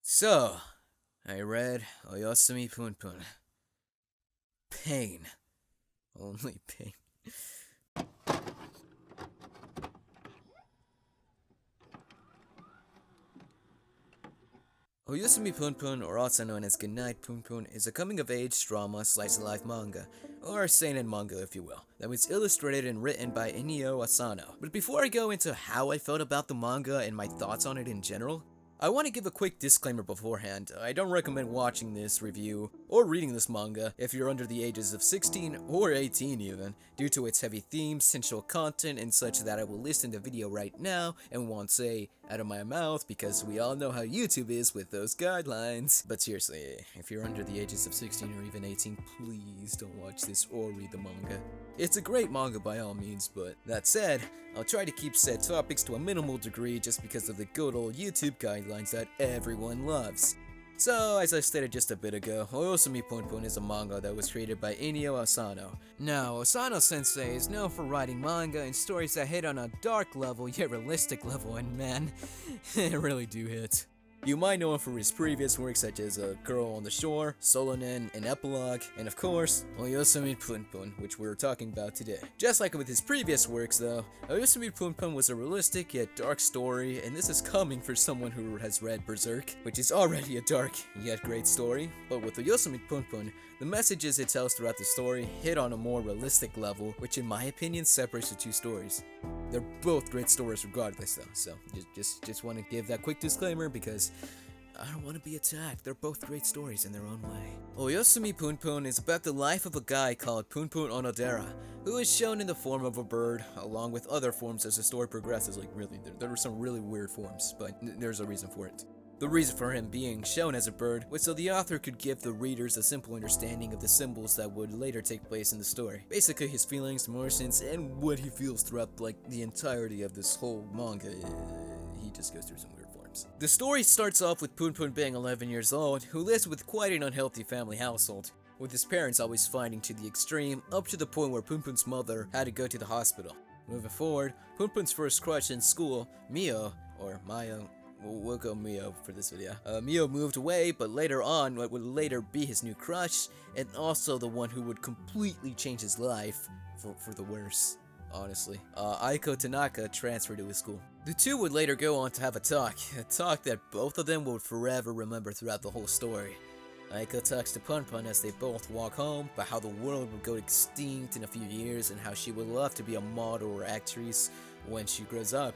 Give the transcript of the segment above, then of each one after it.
So, I read Oyasumi Punpun. Pain. Only pain. Oyasumi Punpun, or also known as Goodnight Punpun, is a coming-of-age drama slice-of-life manga, or seinen manga if you will, that was illustrated and written by Inio Asano. But before I go into how I felt about the manga and my thoughts on it in general, I want to give a quick disclaimer beforehand. I don't recommend watching this review or reading this manga if you're under the ages of 16 or 18 even, due to its heavy themes, sensual content, and such that I will list in the video right now and won't say out of my mouth because we all know how YouTube is with those guidelines. But seriously, if you're under the ages of 16 or even 18, please don't watch this or read the manga. It's a great manga by all means, but that said, I'll try to keep said topics to a minimal degree just because of the good old YouTube guidelines that everyone loves. So, as I stated just a bit ago, Oyasumi Punpun is a manga that was created by Inio Asano. Now, Asano-sensei is known for writing manga and stories that hit on a dark level yet realistic level, and man, they really do hit. You might know him for his previous works such as Girl on the Shore, Solonen, and Epilogue, and of course, Oyasumi Punpun, which we're talking about today. Just like with his previous works though, Oyasumi Punpun was a realistic yet dark story, and this is coming for someone who has read Berserk, which is already a dark yet great story, but with Oyasumi Punpun, the messages it tells throughout the story hit on a more realistic level, which in my opinion separates the two stories. They're both great stories regardless though, so just want to give that quick disclaimer because I don't want to be attacked. They're both great stories in their own way. Oyasumi Punpun is about the life of a guy called Punpun Onodera, who is shown in the form of a bird, along with other forms as the story progresses. Like really, there are some really weird forms, but there's a reason for it. The reason for him being shown as a bird was so the author could give the readers a simple understanding of the symbols that would later take place in the story. Basically his feelings, emotions, and what he feels throughout like the entirety of this whole manga. He just goes through some weird forms. The story starts off with Punpun being 11 years old, who lives with quite an unhealthy family household, with his parents always fighting to the extreme, up to the point where Punpun's mother had to go to the hospital. Moving forward, Punpun's first crush in school, Mio, or Maya, we'll go Mio for this video. Mio moved away, but later on, what would later be his new crush, and also the one who would completely change his life for the worse, honestly. Aiko Tanaka transferred to his school. The two would later go on to have a talk that both of them would forever remember throughout the whole story. Aiko talks to Punpun as they both walk home about how the world would go extinct in a few years and how she would love to be a model or actress when she grows up.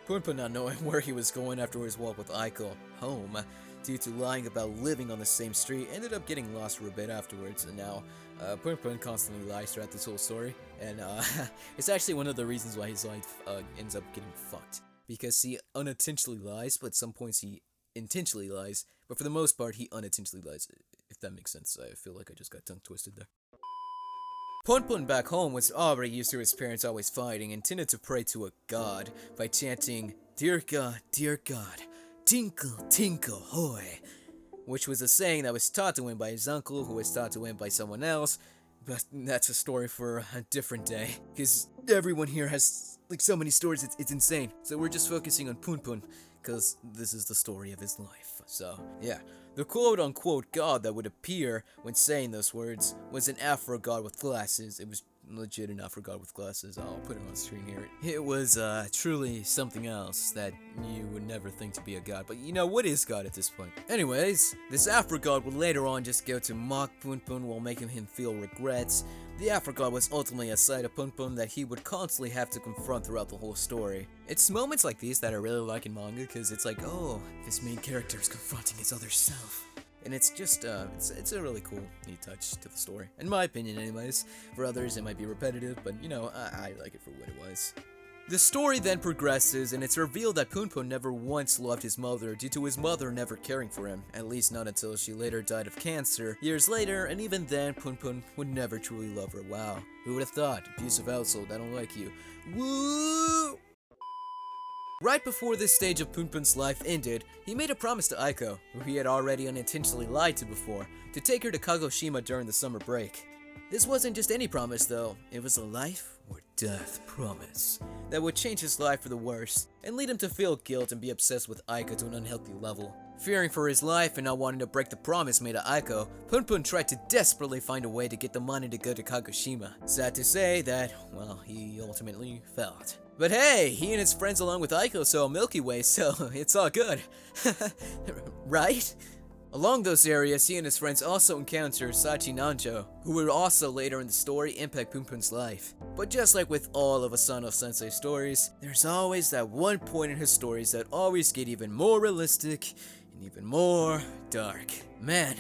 Punpun, not knowing where he was going after his walk with Aiko home, due to lying about living on the same street, ended up getting lost for a bit afterwards, and now Punpun constantly lies throughout this whole story, and it's actually one of the reasons why his life ends up getting fucked. Because he unintentionally lies, but at some points he intentionally lies, but for the most part he unintentionally lies, if that makes sense. I feel like I just got tongue twisted there. Punpun back home was already used to his parents always fighting and tended to pray to a god by chanting, dear God, tinkle, tinkle, hoy," which was a saying that was taught to him by his uncle, who was taught to him by someone else, but that's a story for a different day, because everyone here has like so many stories, it's insane. So we're just focusing on Punpun, because this is the story of his life. So, yeah. The quote-unquote god that would appear when saying those words was an Afro god with glasses. It was legit an Afro god with glasses. I'll put it on screen here. It was truly something else that you would never think to be a god. But you know, what is god at this point? Anyways, this Afro god would later on just go to mock Punpun while making him feel regrets. The Afro god was ultimately a side of Punpun that he would constantly have to confront throughout the whole story. It's moments like these that I really like in manga, because it's like, oh, this main character is confronting his other self. And it's just, it's a really cool, neat touch to the story. In my opinion, anyways. For others, it might be repetitive, but, you know, I like it for what it was. The story then progresses, and it's revealed that Punpun never once loved his mother due to his mother never caring for him, at least not until she later died of cancer years later, and even then, Punpun would never truly love her. Wow, who would have thought? Abusive household, I don't like you. Woo! Right before this stage of Punpun's life ended, he made a promise to Aiko, who he had already unintentionally lied to before, to take her to Kagoshima during the summer break. This wasn't just any promise though, it was a life or death promise that would change his life for the worse, and lead him to feel guilt and be obsessed with Aiko to an unhealthy level. Fearing for his life and not wanting to break the promise made to Aiko, Punpun tried to desperately find a way to get the money to go to Kagoshima. Sad to say that, well, he ultimately failed. But hey, he and his friends along with Aiko saw a Milky Way, so it's all good. Right? Along those areas, he and his friends also encounter Sachi Nanjo, who would also later in the story impact Punpun's life. But just like with all of Asano-sensei's stories, there's always that one point in his stories that always get even more realistic and even more dark. Man,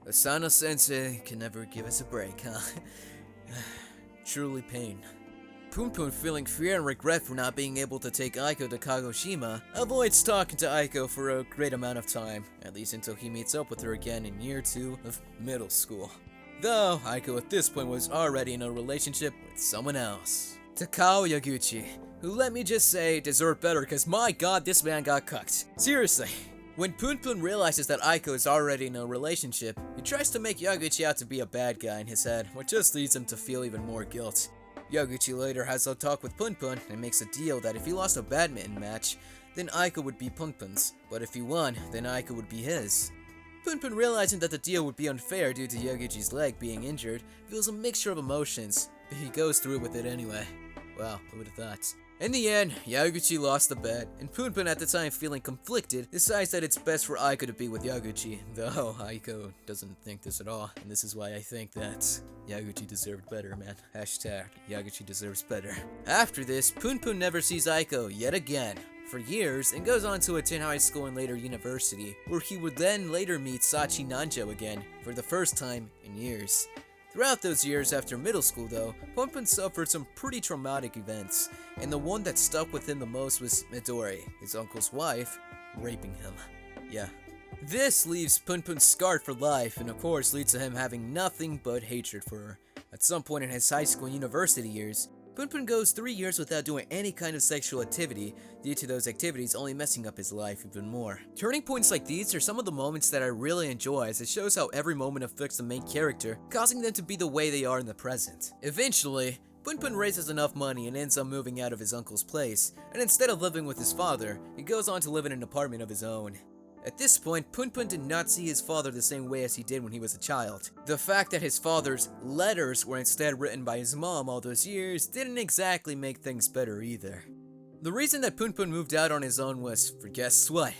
Asano-sensei can never give us a break, huh? Truly pain. Punpun, feeling fear and regret for not being able to take Aiko to Kagoshima, avoids talking to Aiko for a great amount of time, at least until he meets up with her again in year 2 of middle school. Though, Aiko at this point was already in a relationship with someone else. Takao Yaguchi, who let me just say deserved better because my god this man got cucked. Seriously. When Punpun realizes that Aiko is already in a relationship, he tries to make Yaguchi out to be a bad guy in his head, which just leads him to feel even more guilt. Yaguchi later has a talk with Punpun and makes a deal that if he lost a badminton match, then Aiko would be Punpun's, but if he won, then Aiko would be his. Punpun, realizing that the deal would be unfair due to Yaguchi's leg being injured, feels a mixture of emotions, but he goes through with it anyway. Wow, who would have thought? In the end, Yaguchi lost the bet, and Punpun, at the time feeling conflicted, decides that it's best for Aiko to be with Yaguchi, though Aiko doesn't think this at all, and this is why I think that Yaguchi deserved better, man. Hashtag Yaguchi deserves better. After this, Punpun never sees Aiko yet again for years and goes on to attend high school and later university, where he would then later meet Sachi Nanjo again for the first time in years. Throughout those years after middle school though, Punpun suffered some pretty traumatic events, and the one that stuck with him the most was Midori, his uncle's wife, raping him. Yeah. This leaves Punpun scarred for life, and of course leads to him having nothing but hatred for her. At some point in his high school and university years, Punpun goes 3 years without doing any kind of sexual activity, due to those activities only messing up his life even more. Turning points like these are some of the moments that I really enjoy, as it shows how every moment affects the main character, causing them to be the way they are in the present. Eventually, Punpun raises enough money and ends up moving out of his uncle's place, and instead of living with his father, he goes on to live in an apartment of his own. At this point, Punpun did not see his father the same way as he did when he was a child. The fact that his father's letters were instead written by his mom all those years didn't exactly make things better either. The reason that Punpun moved out on his own was for guess what?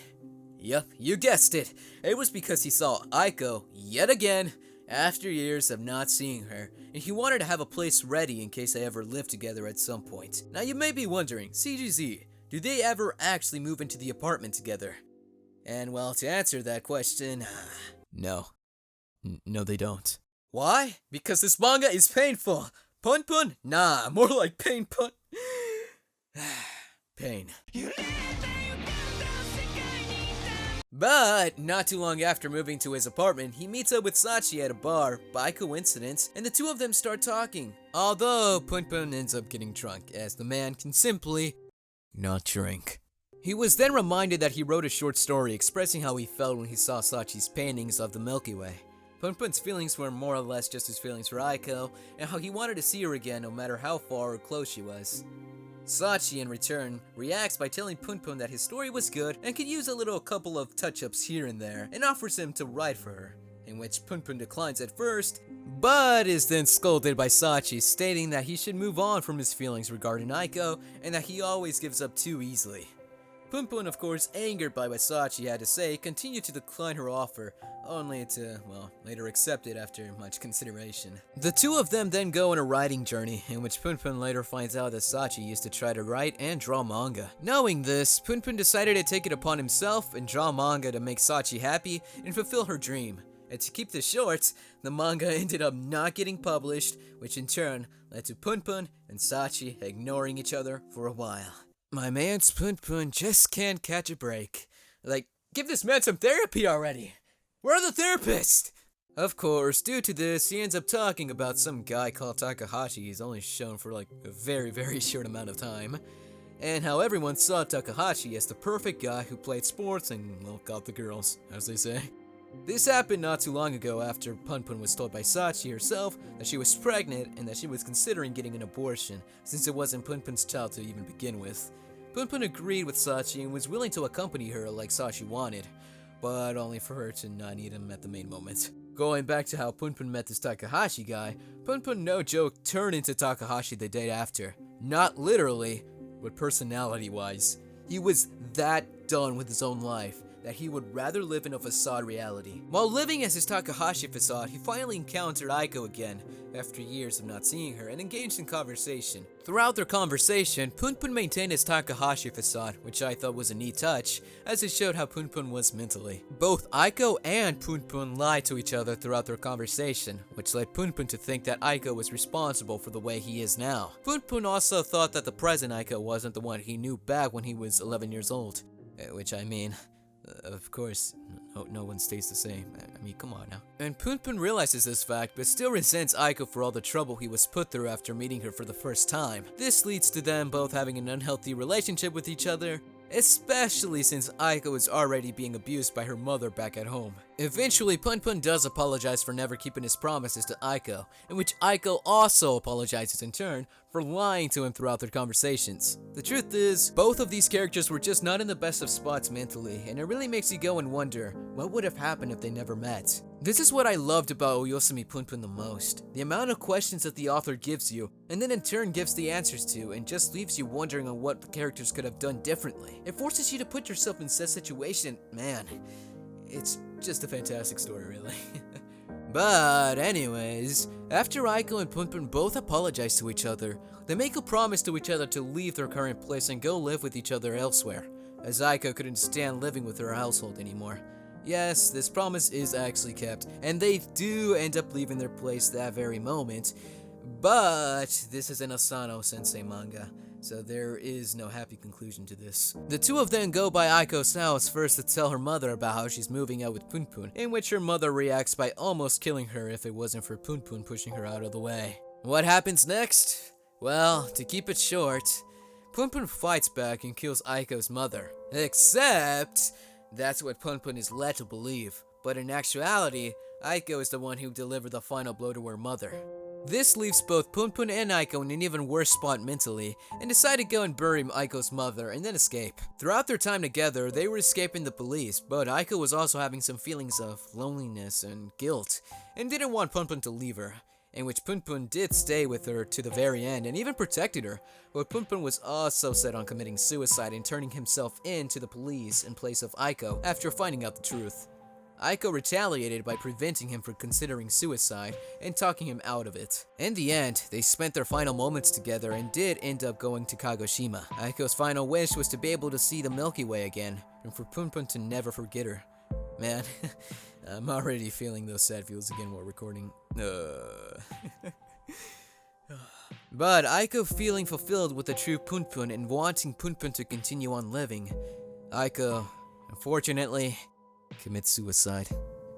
Yup, you guessed it. It was because he saw Aiko yet again after years of not seeing her, and he wanted to have a place ready in case they ever lived together at some point. Now you may be wondering, CGZ, do they ever actually move into the apartment together? And well, to answer that question, no. No, they don't. Why? Because this manga is painful. Punpun? Nah, more like pain pun. Pain. But not too long after moving to his apartment, he meets up with Sachi at a bar by coincidence, and the two of them start talking. Although Punpun ends up getting drunk, as the man can simply not drink. He was then reminded that he wrote a short story expressing how he felt when he saw Sachi's paintings of the Milky Way. Punpun's feelings were more or less just his feelings for Aiko, and how he wanted to see her again no matter how far or close she was. Sachi, in return, reacts by telling Punpun that his story was good and could use a couple of touch-ups here and there, and offers him to write for her, in which Punpun declines at first, but is then scolded by Sachi, stating that he should move on from his feelings regarding Aiko, and that he always gives up too easily. Punpun, of course, angered by what Sachi had to say, continued to decline her offer, only to, well, later accept it after much consideration. The two of them then go on a writing journey, in which Punpun later finds out that Sachi used to try to write and draw manga. Knowing this, Punpun decided to take it upon himself and draw manga to make Sachi happy and fulfill her dream. And to keep this short, the manga ended up not getting published, which in turn led to Punpun and Sachi ignoring each other for a while. My man's Punpun just can't catch a break. Like, give this man some therapy already! Where are the therapists? Of course, due to this, he ends up talking about some guy called Takahashi he's only shown for like a very, very short amount of time. And how everyone saw Takahashi as the perfect guy who played sports and, well, got the girls, as they say. This happened not too long ago after Punpun was told by Sachi herself that she was pregnant and that she was considering getting an abortion, since it wasn't Punpun's child to even begin with. Punpun agreed with Sachi and was willing to accompany her like Sachi wanted. but only for her to not need him at the main moment. Going back to how Punpun met this Takahashi guy, Punpun, no joke, turned into Takahashi the day after. Not literally, but personality-wise. He was that done with his own life that he would rather live in a facade reality. While living as his Takahashi facade, he finally encountered Aiko again, after years of not seeing her, and engaged in conversation. Throughout their conversation, Punpun maintained his Takahashi facade, which I thought was a neat touch, as it showed how Punpun was mentally. Both Aiko and Punpun lied to each other throughout their conversation, which led Punpun to think that Aiko was responsible for the way he is now. Punpun also thought that the present Aiko wasn't the one he knew back when he was 11 years old. Which I mean, of course, no one stays the same. I mean, come on now. And Punpun realizes this fact, but still resents Aiko for all the trouble he was put through after meeting her for the first time. This leads to them both having an unhealthy relationship with each other, especially since Aiko is already being abused by her mother back at home. Eventually, Punpun does apologize for never keeping his promises to Aiko, in which Aiko also apologizes in turn for lying to him throughout their conversations. The truth is, both of these characters were just not in the best of spots mentally, and it really makes you go and wonder, what would have happened if they never met? This is what I loved about Oyasumi Punpun the most. The amount of questions that the author gives you, and then in turn gives the answers to, and just leaves you wondering on what the characters could have done differently. It forces you to put yourself in said situation. Man, it's just a fantastic story, really. But anyways, after Aiko and Punpun both apologize to each other, they make a promise to each other to leave their current place and go live with each other elsewhere, as Aiko couldn't stand living with her household anymore. Yes, this promise is actually kept, and they do end up leaving their place that very moment, but this is an Asano-sensei manga, so there is no happy conclusion to this. The two of them go by Aiko's house first to tell her mother about how she's moving out with Punpun, in which her mother reacts by almost killing her if it wasn't for Punpun pushing her out of the way. What happens next? Well, to keep it short, Punpun fights back and kills Aiko's mother. Except, that's what Punpun is led to believe, but in actuality, Aiko is the one who delivered the final blow to her mother. This leaves both Punpun and Aiko in an even worse spot mentally, and decide to go and bury Aiko's mother and then escape. Throughout their time together, they were escaping the police, but Aiko was also having some feelings of loneliness and guilt, and didn't want Punpun to leave her, in which Punpun did stay with her to the very end and even protected her, but Punpun was also set on committing suicide and turning himself in to the police in place of Aiko after finding out the truth. Aiko retaliated by preventing him from considering suicide and talking him out of it. In the end, they spent their final moments together and did end up going to Kagoshima. Aiko's final wish was to be able to see the Milky Way again, and for Punpun to never forget her. Man, I'm already feeling those sad feels again while recording. But Aiko feeling fulfilled with the true Punpun and wanting Punpun to continue on living, Aiko, unfortunately, commits suicide,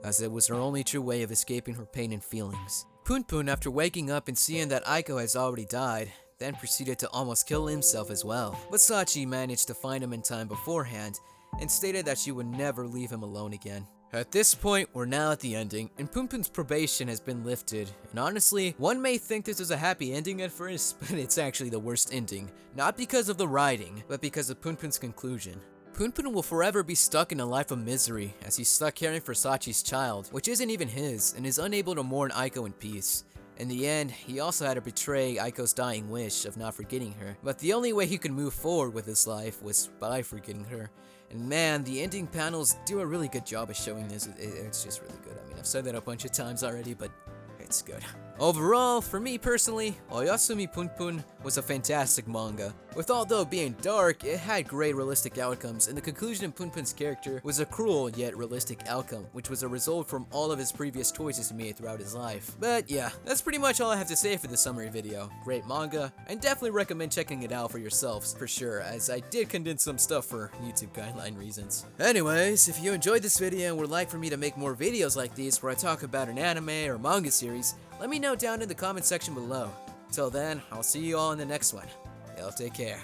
as it was her only true way of escaping her pain and feelings. Punpun, after waking up and seeing that Aiko has already died, then proceeded to almost kill himself as well. But Sachi managed to find him in time beforehand, and stated that she would never leave him alone again. At this point, we're now at the ending, and Punpun's probation has been lifted, and honestly, one may think this is a happy ending at first, but it's actually the worst ending, not because of the writing, but because of Punpun's conclusion. Punpun will forever be stuck in a life of misery, as he's stuck caring for Sachi's child, which isn't even his, and is unable to mourn Aiko in peace. In the end, he also had to betray Aiko's dying wish of not forgetting her, but the only way he could move forward with his life was by forgetting her. And man, the ending panels do a really good job of showing this. It's just really good. I mean, I've said that a bunch of times already, but it's good. Overall, for me personally, Oyasumi Punpun was a fantastic manga. With although being dark, it had great realistic outcomes, and the conclusion of Punpun's character was a cruel yet realistic outcome, which was a result from all of his previous choices he made throughout his life. But yeah, that's pretty much all I have to say for this summary video. Great manga, and definitely recommend checking it out for yourselves, for sure, as I did condense some stuff for YouTube guideline reasons. Anyways, if you enjoyed this video and would like for me to make more videos like these where I talk about an anime or manga series, let me know down in the comment section below. Till then, I'll see you all in the next one. Y'all take care.